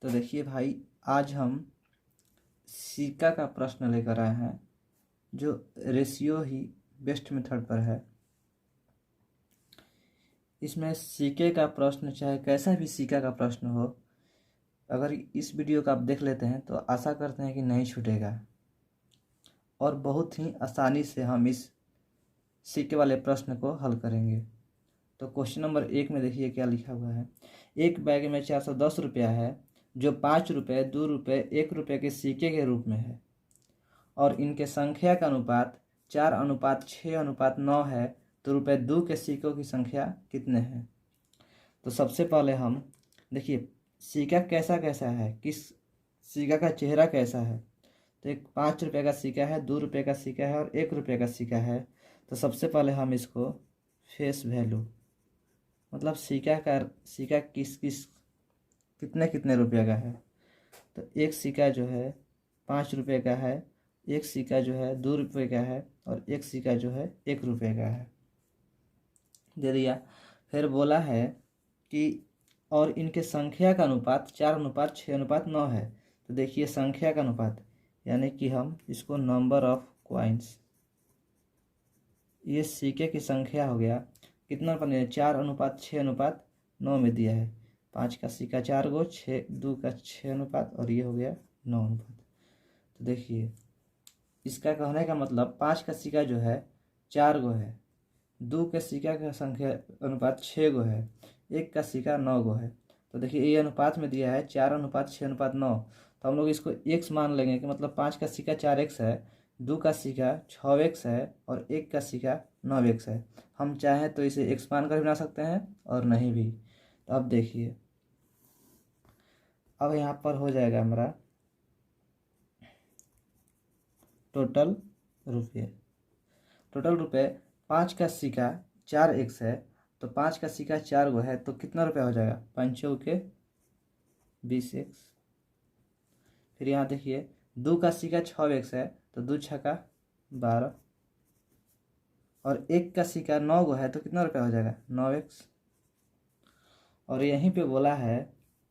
तो देखिए भाई, आज हम सिक्का का प्रश्न लेकर आए हैं जो रेशियो ही बेस्ट मेथड पर है। इसमें सिक्के का प्रश्न चाहे कैसा भी सिक्का का प्रश्न हो, अगर इस वीडियो को आप देख लेते हैं तो आशा करते हैं कि नहीं छूटेगा और बहुत ही आसानी से हम इस सिक्के वाले प्रश्न को हल करेंगे। तो क्वेश्चन नंबर 1 में देखिए क्या लिखा हुआ है। एक बैग में 410 रुपया है जो 5 रुपये, 2 रुपये, 1 रुपये के सिक्के के रूप में है और इनके संख्या का अनुपात 4:6:9 है। तो रुपये 2 के सिक्कों की संख्या कितने हैं? तो सबसे पहले हम देखिए सिक्का कैसा कैसा है, किस सिक्का का चेहरा कैसा है। तो एक 5 रुपये का सिक्का है, 2 रुपये का सिक्का है और 1 रुपये का सिक्का है। तो सबसे पहले हम इसको फेस वैल्यू मतलब सिक्का किस किस कितने कितने रुपये का है। तो एक सिक्का जो है 5 रुपये का है, एक सिक्का जो है 2 रुपये का है और एक सिक्का जो है 1 रुपये का है, दे दिया। फिर बोला है कि और इनके संख्या का अनुपात 4:6:9 है। तो देखिए संख्या का अनुपात यानी कि हम इसको नंबर ऑफ क्वाइंस, ये सिक्के की संख्या हो गया। कितना बने? 4:6:9 में दिया है। 5 का सिक्का 4 गो, 6 2 का 6 अनुपात और ये हो गया 9 अनुपात। तो देखिए इसका कहने का मतलब 5 का सिक्का जो है 4 गो है, 2 के सिक्का का संख्या अनुपात 6 गो है, 1 का सिक्का 9 गो है। तो देखिए ये अनुपात में दिया है 4:6:9। तो हम लोग इसको x मान लेंगे कि मतलब 5 का सिक्का 4x है, 2 का सिक्का 6x है और 1 का सिक्का 9x है। हम चाहें तो इसे x मान कर बना सकते हैं और नहीं भी। तो अब देखिए, अब यहाँ पर हो जाएगा हमारा टोटल रुपये 5 का सिक्का 4x है, तो 5 का सिक्का 4 गो है तो कितना रुपया हो जाएगा? 5 के 20x। फिर यहाँ देखिए 2 का सिक्का 6x है तो 2 छक्का 12 और 1 का सिक्का 9 गो है तो कितना रुपया हो जाएगा? 9x। और यहीं पे बोला है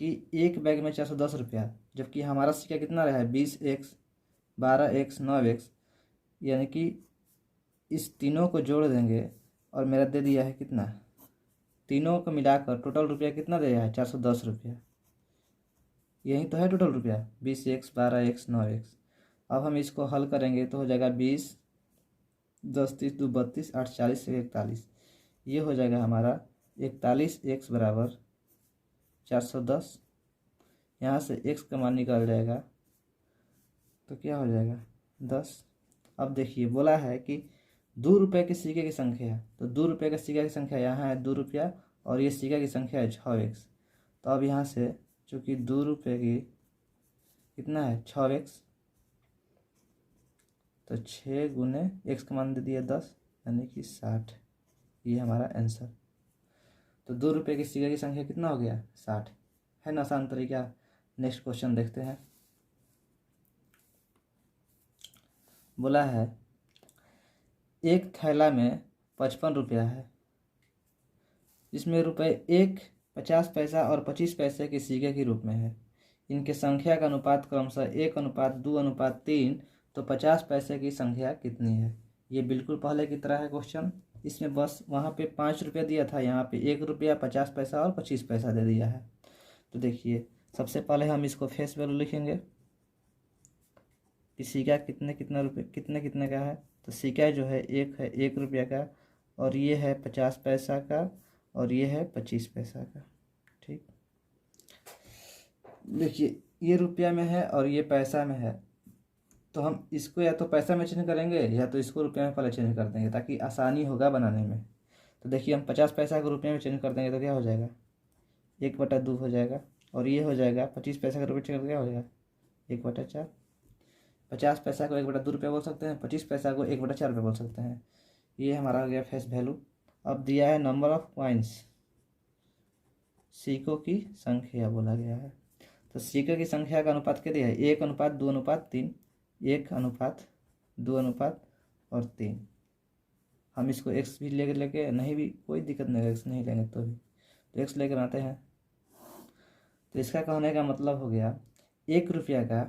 कि एक बैग में 410 रुपया, जबकि हमारा सिक्का कितना रहा है? 20x, 12x, 9x, यानी कि इस तीनों को जोड़ देंगे और मेरा दे दिया है कितना? तीनों को मिलाकर टोटल रुपया कितना दे रहा है? 410 रुपया। यही तो है टोटल रुपया, 20x, 12x, 9x। अब हम इसको हल करेंगे तो हो जाएगा 20, 10, 30, 2, 32, 8, 40 से 41। ये हो जाएगा हमारा 41x बराबर 410। यहाँ से x का मान निकल जाएगा तो क्या हो जाएगा? 10। अब देखिए बोला है कि 2 रुपये के सिक्के की संख्या, तो 2 रुपये के सिक्के की संख्या यहाँ है 2 रुपया और ये सिक्का की संख्या है 6x। तो अब यहाँ से चूँकि 2 रुपये की कितना है? 6x, तो 6 गुने x का मान दे दिया 10 यानी कि 60। ये हमारा आंसर। तो 2 रुपये की सिक्के की संख्या कितना हो गया? 60 है ना? आसान तरीका। नेक्स्ट क्वेश्चन देखते हैं। बोला है एक थैला में 55 रुपया है, जिसमें रुपये 1, 50 पैसा और 25 पैसे के सिक्के के रूप में है। इनके संख्या का अनुपात क्रमशः 1:2:3। तो 50 पैसे की संख्या कितनी है? ये बिल्कुल पहले की तरह है क्वेश्चन। इसमें बस वहाँ पे 5 रुपया दिया था, यहाँ पे 1 रुपया, 50 पैसा और 25 पैसा दे दिया है। तो देखिए सबसे पहले हम इसको फेस वैल्यू लिखेंगे कि सिक्का कितने कितना रुपये कितने कितने का है। तो सिक्का जो है 1 रुपया का और ये है 50 पैसा का और ये है 25 पैसा का। ठीक, देखिए ये रुपया में है और ये पैसा में है, तो हम इसको या तो पैसा में चेंज करेंगे या तो इसको रुपये में पहले चेंज कर देंगे ताकि आसानी होगा बनाने में। तो देखिए हम 50 पैसा को रुपये में चेंज कर देंगे तो क्या हो जाएगा? 1/2 हो जाएगा और ये हो जाएगा 25 पैसा का रुपये चेंज क्या हो जाएगा? 1/4। 50 पैसा को 1/2 रुपया बोल सकते हैं, 25 पैसा को 1/4 रुपये बोल सकते हैं। ये हमारा हो गया फेस वैल्यू। अब दिया है नंबर ऑफ कॉइन्स, सिक्कों की संख्या बोला गया है। तो सिक्के की संख्या का अनुपात क्या दिया है? 1:2:3, 1:2:3 और 3। हम इसको x भी लेके नहीं भी कोई दिक्कत नहीं है, x नहीं लेंगे तो भी। तो x लेकर आते हैं तो इसका कहने का मतलब हो गया 1 रुपया का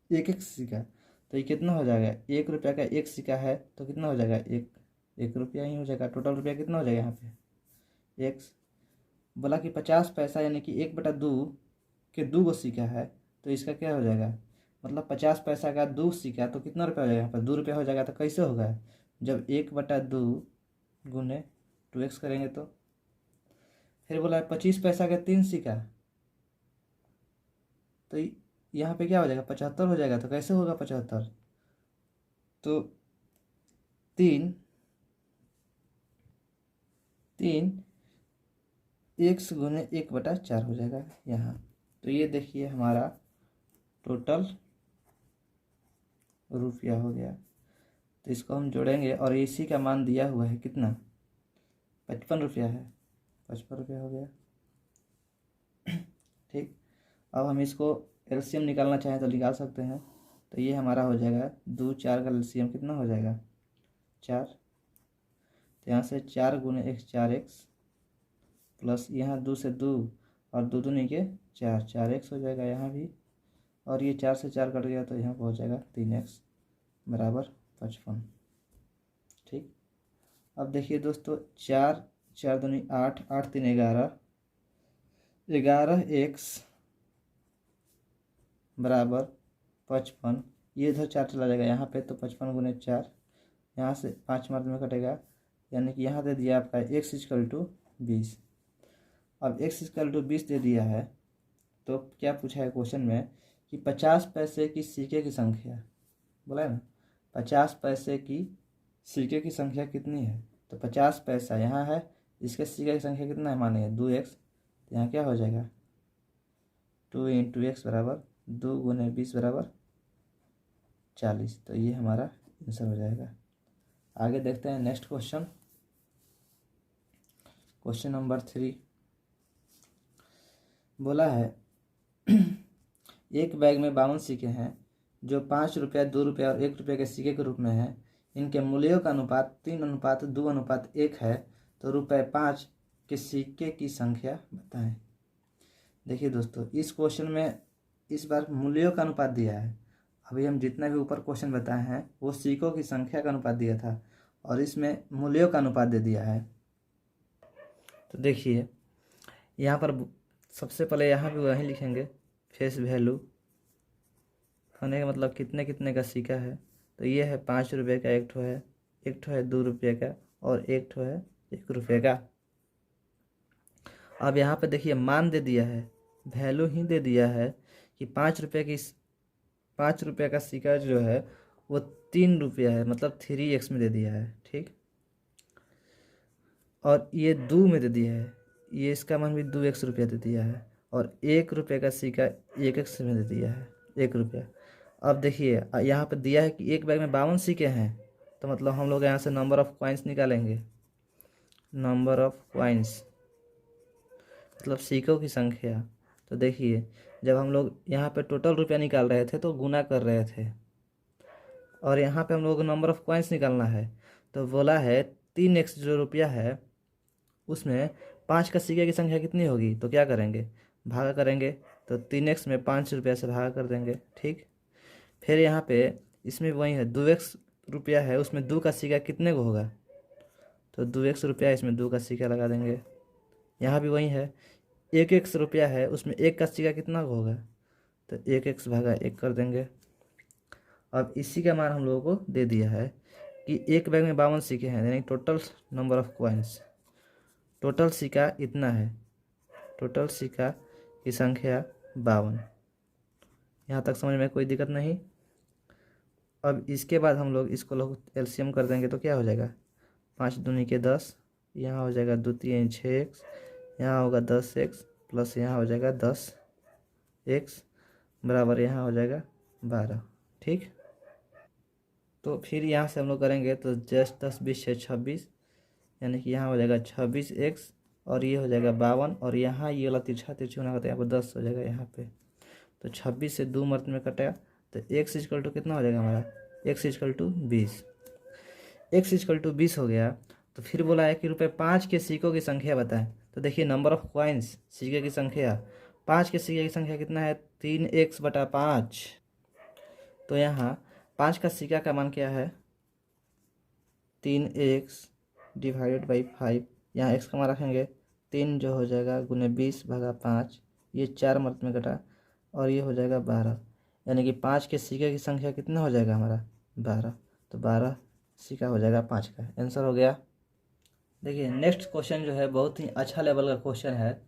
एक एक सिक्का, तो ये कितना हो जाएगा, 1 रुपया का एक सिक्का है तो कितना हो जाएगा, 1 रुपया ही हो जाएगा। टोटल रुपया कितना हो जाएगा यहाँ पे एक्स। बोला कि 50 पैसा यानी कि 1/2 के 2 गो सिक्का है, तो इसका क्या हो जाएगा, मतलब 50 पैसा का 2 सिक्का तो कितना रुपया हो जाएगा, यहाँ पर 2 रुपया हो जाएगा। तो कैसे होगा, जब 1/2 गुने 2x करेंगे तो। फिर बोला है 25 पैसा का 3 सिक्का, तो यहाँ पे क्या हो जाएगा, 75 हो जाएगा। तो कैसे होगा 75, तो 3 एक्स गुने 1/4 हो जाएगा यहाँ। तो ये देखिए हमारा टोटल रुपया हो गया। तो इसको हम जोड़ेंगे और इसी का मान दिया हुआ है कितना, 55 रुपया है, 55 रुपया हो गया। ठीक, अब हम इसको एलसीएम निकालना चाहें तो निकाल सकते हैं। तो ये हमारा हो जाएगा 2 4 का एलसीएम कितना हो जाएगा 4। तो यहाँ से 4 गुने x 4x प्लस यहाँ 2 से 2 और 2 दूनी के 4, 4x हो जाएगा यहाँ भी। और ये 4 से 4 कट गया तो यहाँ पर हो जाएगा 3x बराबर 55। ठीक, अब देखिए दोस्तों 4 4 दूनी 8, 8 3 11, 11x बराबर 55। ये इधर 4 चला जाएगा यहाँ पे, तो 55 गुने 4, यहाँ से 5 मार्क में कटेगा, यानी कि यहाँ दे दिया आपका x = 20। अब x = 20 दे दिया है, तो क्या पूछा है क्वेश्चन में कि 50 पैसे की सिक्के की संख्या, बोला है ना 50 पैसे की सिक्के की संख्या कितनी है। तो 50 पैसा यहाँ है, इसके सिक्के की संख्या कितना है, माने 2x। तो यहाँ क्या हो जाएगा 2 × x बराबर 2 गुने 20 बराबर 40। तो ये हमारा आंसर हो जाएगा। आगे देखते हैं नेक्स्ट क्वेश्चन, क्वेश्चन नंबर 3। बोला है एक बैग में 52 सिक्के हैं जो 5 रुपया, 2 रुपया और 1 रुपये के सिक्के के रूप में हैं। इनके मूल्यों का अनुपात 3:2:1 है। तो ₹5 के सिक्के की संख्या बताएं। देखिए दोस्तों, इस क्वेश्चन में इस बार मूल्यों का अनुपात दिया है। अभी हम जितना भी ऊपर क्वेश्चन बताए हैं वो सिक्कों की संख्या का अनुपात दिया था, और इसमें मूल्यों का अनुपात दे दिया है। तो देखिए यहाँ पर सबसे पहले यहाँ भी वही लिखेंगे, फेस वैल्यू होने का मतलब कितने कितने का सिक्का है। तो ये है 5 रुपये का एक ठो है, 2 रुपये का और एक ठो है 1 रुपये का। अब यहाँ पे देखिए मान दे दिया है, वैल्यू ही दे दिया है कि 5 रुपये का सिक्का जो है वो 3 रुपया है, मतलब 3x में दे दिया है। ठीक, और ये 2 में दे दिया है, ये इसका मान भी 2x रुपया दे दिया है। और 1 रुपये का सिक्का 1x में दे दिया है, 1 रुपया। अब देखिए यहाँ पे दिया है कि एक बैग में 52 सिक्के हैं, तो मतलब हम लोग यहाँ से नंबर ऑफ कॉइन्स निकालेंगे। नंबर ऑफ कॉइन्स मतलब सिक्कों की संख्या। तो देखिए जब हम लोग यहाँ पे टोटल रुपया निकाल रहे थे तो गुना कर रहे थे, और यहाँ पे हम लोग को नंबर ऑफ कॉइन्स निकालना है। तो बोला है 3x जो रुपया है उसमें 5 का सिक्के की संख्या कितनी होगी, तो क्या करेंगे, भागा करेंगे। तो 3x में 5 रुपया से भागा कर देंगे। ठीक, फिर यहाँ पे इसमें वही है 2x रुपया है, उसमें 2 का सिक्का कितने को होगा, तो 2x रुपया, इसमें 2 का सिक्का लगा देंगे। यहाँ भी वही है 1x रुपया है, उसमें 1 का सिक्का कितना को होगा, तो 1x भागा 1 कर देंगे। अब इसी का मान हम लोगों को दे दिया है कि एक बैग में 52 सिक्के हैं, यानी total number of coins, total सिक्का इतना है, टोटल सिक्का की संख्या 52। यहाँ तक समझ में कोई दिक्कत नहीं। अब इसके बाद हम लोग इसको एलसीएम कर देंगे तो क्या हो जाएगा, 5 दूनी के 10, यहाँ हो जाएगा 2 3 6x, यहाँ होगा 10x प्लस यहाँ हो जाएगा 10x बराबर यहाँ हो जाएगा 12। ठीक, तो फिर यहाँ से हम लोग करेंगे तो 10 10 20 से 26, यानी कि यहाँ हो जाएगा 26x और ये हो जाएगा 52, और यहाँ ये वाला तिरछा तिरछी होना होता है, यहाँ पर 10 हो जाएगा यहाँ पे। तो 26 से 2 मर्द में कटेगा, तो x = कितना हो जाएगा हमारा, x = 20। x = 20 हो गया। तो फिर बोला है कि ₹5 के सिक्कों की संख्या बताएं। तो देखिए नंबर ऑफ कॉइन्स, सिक्के की संख्या, 5 के सिक्के की संख्या कितना है 3x/5। तो यहाँ 5 का सिक्का का मान क्या है 3x/5। यहाँ x का मान रखेंगे 3 जो हो जाएगा गुने 20/5, ये 4 मर्द में घटा और ये हो जाएगा 12, यानी कि 5 के सिक्के की संख्या कितना हो जाएगा हमारा 12। तो 12 सिक्का हो जाएगा 5 का, आंसर हो गया। देखिए नेक्स्ट क्वेश्चन जो है बहुत ही अच्छा लेवल का क्वेश्चन है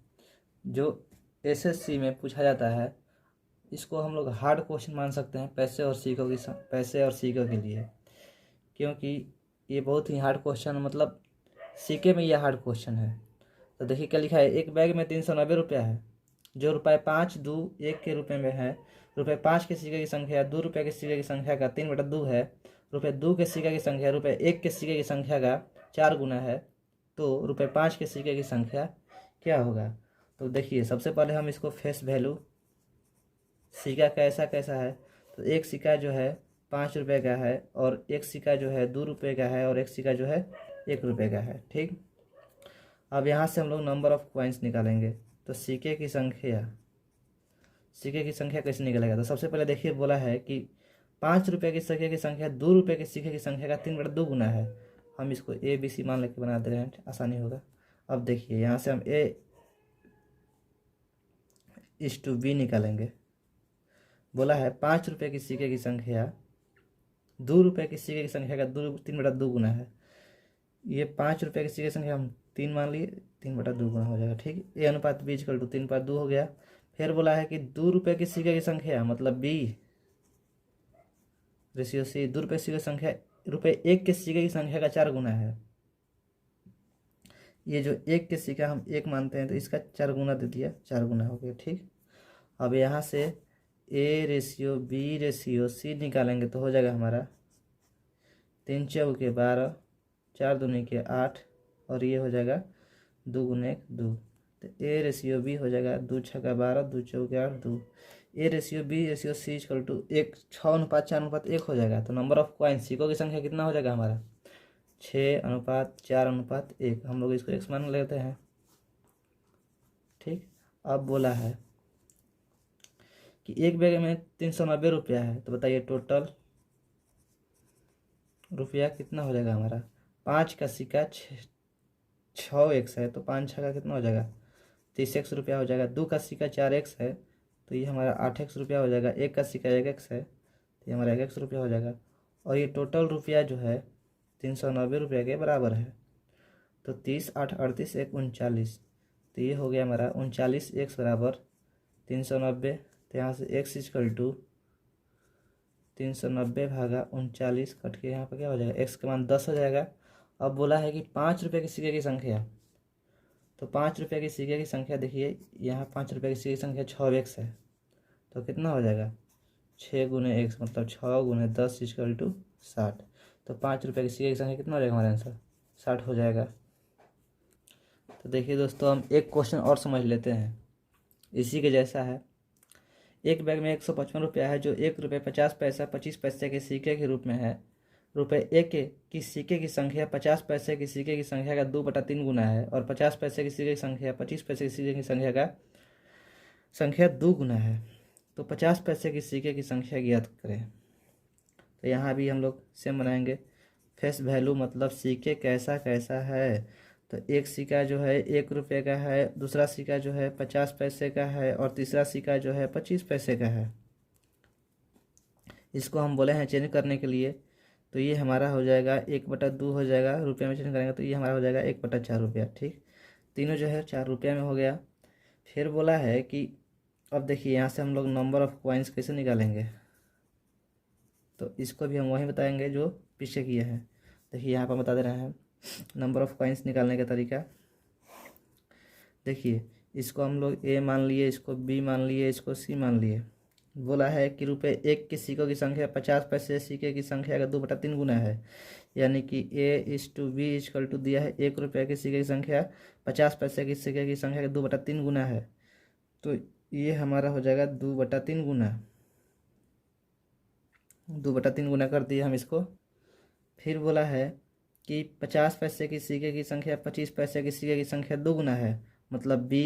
जो एसएससी में पूछा जाता है। इसको हम लोग हार्ड क्वेश्चन मान सकते हैं पैसे और सिक्कों के लिए, क्योंकि ये बहुत ही हार्ड क्वेश्चन, मतलब सिक्के में ये हार्ड क्वेश्चन है। तो देखिए क्या लिखा है, एक बैग में 390 रुपया है जो रुपये 5, 2, 1 के रुपये में है। रुपये 5 के सिक्के की संख्या 2 रुपये के सिक्के की संख्या का 3/2 है। रुपये 2 के सिक्के की संख्या रुपये 1 के सिक्के की संख्या का 4 गुना है। तो रुपये 5 के सिक्के की संख्या क्या होगा। तो देखिए सबसे पहले हम इसको फेस वैल्यू, सिक्का कैसा कैसा है, तो एक सिक्का जो है 5 रुपये का है और एक सिक्का जो है 2 रुपये का है और एक सिक्का जो है 1 रुपये का है। ठीक, अब यहाँ से हम लोग नंबर ऑफ कॉइन्स निकालेंगे। तो सिक्के की संख्या कैसे निकलेगा, तो सबसे पहले देखिए बोला है कि 5 रुपये के सिक्के की संख्या 2 रुपये के सिक्के की संख्या का 3/2 गुना है। हम इसको ABC मान लेके बना दे रहे हैं, आसानी होगा। अब देखिए यहाँ से हम A/B निकालेंगे। बोला है 5 रुपये की सिक्के की संख्या 2 रुपये की सिक्के की संख्या का 3/2 गुना है। ये 5 रुपये की सिक्के की संख्या हम 3 मान लिए, 3/2 गुना हो जाएगा। ठीक, A/B 3/2 हो गया। फिर बोला है कि 2 रुपये की सिक्के की संख्या मतलब B/C, 2 रुपये की सिक्के की संख्या रुपये 1 के सिक्के की संख्या का 4 गुना है। ये जो 1 के सिक्का हम 1 मानते हैं तो इसका 4 गुना दे दिया, 4 गुना हो गया। ठीक, अब यहाँ से A/B/C निकालेंगे तो हो जाएगा हमारा 3 चौके 12, 4 दूनी के 8 और ये हो जाएगा 2 गुने 2। तो A/B हो जाएगा 2 छक्का 12, 2 चौके 8, 2। A/B/C इक्वल टू 1 6:4:1 हो जाएगा। तो नंबर ऑफ कॉइन, सिक्कों की संख्या कितना हो जाएगा हमारा 6:4:1। हम लोग इसको x मान लेते हैं। ठीक, अब बोला है कि एक बैग में 390 रुपया है, तो बताइए टोटल रुपया कितना हो जाएगा हमारा। 5 का सिक्का 6x है तो 5 छक्का कितना हो जाएगा 30x रुपया हो जाएगा। 2 का सिक्का 4x है तो ये हमारा 8x रुपया हो जाएगा। 1 का सिक्का 1x है तो ये हमारा 1x रुपया हो जाएगा। और ये टोटल रुपया जो है 390 रुपये के बराबर है। तो 30, 8, 38, 1, 39, तो ये हो गया हमारा 39x बराबर 390। तो यहाँ से x इक्वल टू 390/39 कट के यहाँ पर क्या हो जाएगा x का मान 10 हो जाएगा। अब बोला है कि 5 रुपये के सिक्के की संख्या, तो 5 रुपये के सिक्के की संख्या देखिए यहाँ 5 रुपये के सिक्के की संख्या 6x है तो कितना हो जाएगा 6 गुने x मतलब 6 गुने 10 इक्वल टू 60। तो 5 रुपये के सिक्के की संख्या कितना हो जाएगा हमारा आंसर 60 हो जाएगा। तो देखिए दोस्तों हम एक क्वेश्चन और समझ लेते हैं, इसी के जैसा है। एक बैग में 155 रुपया है जो 1 रुपये 50 पैसा 25 पैसे के सिक्के के रूप में है। रुपये 1 की सिक्के की संख्या 50 पैसे की सिक्के की संख्या का 2/3 गुना है और 50 पैसे की सिक्के की संख्या 25 पैसे की सिक्के की संख्या का 2 गुना है। तो 50 पैसे की सिक्के की संख्या ज्ञात करें। तो यहाँ भी हम लोग सेम बनाएंगे। फेस वैल्यू मतलब सिक्के कैसा कैसा है, तो एक सिक्का जो है 1 रुपये का है, दूसरा सिक्का जो है 50 पैसे का है और तीसरा सिक्का जो है 25 पैसे का है। इसको हम बोले हैं चेंज करने के लिए, तो ये हमारा हो जाएगा 1/2 हो जाएगा। रुपये में चेंज करेंगे तो ये हमारा हो जाएगा 1/4 रुपया। ठीक, तीनों जो है 4 रुपये में हो गया। फिर बोला है कि अब देखिए यहाँ से हम लोग नंबर ऑफ कॉइन्स कैसे निकालेंगे, तो इसको भी हम वहीं बताएंगे जो पीछे किए हैं। देखिए यहाँ पर बता दे रहे हैं नंबर ऑफ कॉइन्स निकालने का तरीका। देखिए इसको हम लोग A मान लिए, इसको B मान लिए, इसको C मान लिए। बोला है कि रुपये 1 के सिक्कों की संख्या 50 पैसे सिक्के की संख्या का 2/3 गुना है, यानी कि A/B इक्वल टू दिया है 1 रुपये के सिक्के की संख्या 50 पैसे की सिक्के की संख्या का 2/3 गुना है। तो ये हमारा हो जाएगा 2/3 गुना, 2/3 गुना कर दिए हम इसको। फिर बोला है कि 50 पैसे की सिक्के की संख्या 25 पैसे की सिक्के की संख्या 2 गुना है मतलब b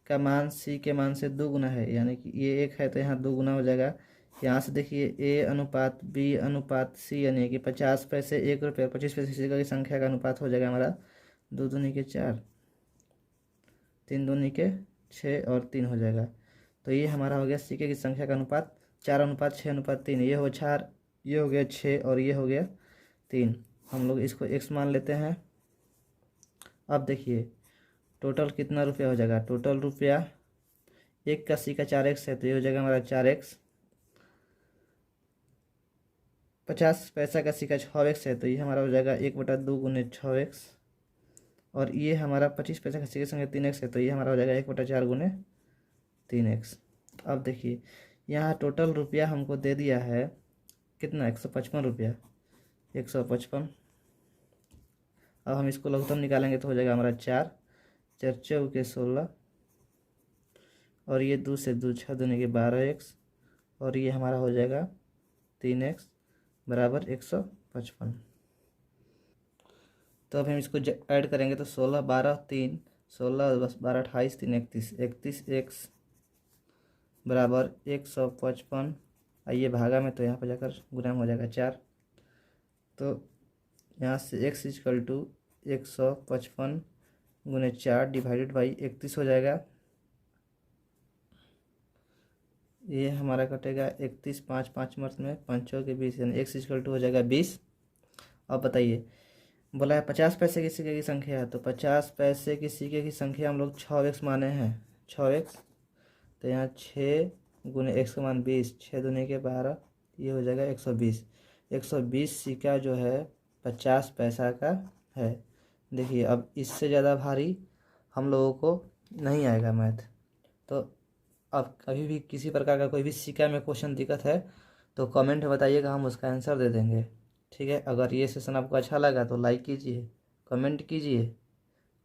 का मान c के मान से 2 गुना है, यानी कि ये 1 है तो यहाँ 2 गुना हो जाएगा। यहाँ से देखिए a अनुपात b अनुपात c, यानी कि 50 पैसे 1 रुपये, 25 पैसे किसी की संख्या का अनुपात हो जाएगा हमारा 2 दूनी के 4, 3 दूनी के 6 और 3 हो जाएगा। तो ये हमारा हो गया सिक्के की संख्या का अनुपात 4:6:3। ये हो 4, ये हो गया 6 और ये हो गया 3। हम लोग इसको x मान लेते हैं। अब देखिए टोटल कितना रुपया हो जाएगा। टोटल रुपया, एक का सिक्का 4x है तो ये हो जाएगा हमारा 4x। 50 पैसा का सिक्का 6x है तो ये हमारा हो जाएगा 1/2 गुने 6x। और ये हमारा 25 पैसा का सिक्के संगे 3x है तो ये हमारा हो जाएगा 1/4 गुने 3x। अब देखिए यहाँ टोटल रुपया हमको दे दिया है कितना, 155 रुपया, 155। अब हम इसको लघुत्तम निकालेंगे तो हो जाएगा हमारा 4, 4 चौके 16 और ये 2 से 2 6 दूनी के 12x और ये हमारा हो जाएगा 3x बराबर 155। तो अब हम इसको ऐड करेंगे तो 16 12 3 16 12 28 3 31, 31x बराबर 155। आइए भागा में तो यहाँ पर जाकर गुना में हो जाएगा 4। तो यहाँ से x इक्वल टू 155 गुने 4 डिवाइडेड बाई 31 हो जाएगा। ये हमारा कटेगा 31, 5 5 मर्द में 5 के 20, यानी x इक्वल टू हो जाएगा 20। अब बताइए, बोला है 50 पैसे के सिक्के की संख्या है, तो 50 पैसे के सिक्के की संख्या हम लोग 6x माने हैं, 6x। तो यहाँ 6 गुने x का मान 20, 6 दूनी के 12, ये हो जाएगा 120। 120 सिक्का जो है 50 पैसा का है। देखिए अब इससे ज़्यादा भारी हम लोगों को नहीं आएगा मैथ। तो अब कभी भी किसी प्रकार का कोई भी सिक्का में क्वेश्चन दिक्कत है तो कमेंट में बताइएगा, हम उसका आंसर दे देंगे। ठीक है, अगर ये सेशन आपको अच्छा लगा तो लाइक कीजिए, कमेंट कीजिए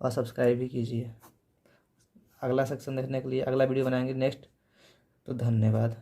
और सब्सक्राइब भी कीजिए। अगला सेक्शन देखने के लिए, अगला वीडियो बनाएंगे नेक्स्ट। तो धन्यवाद।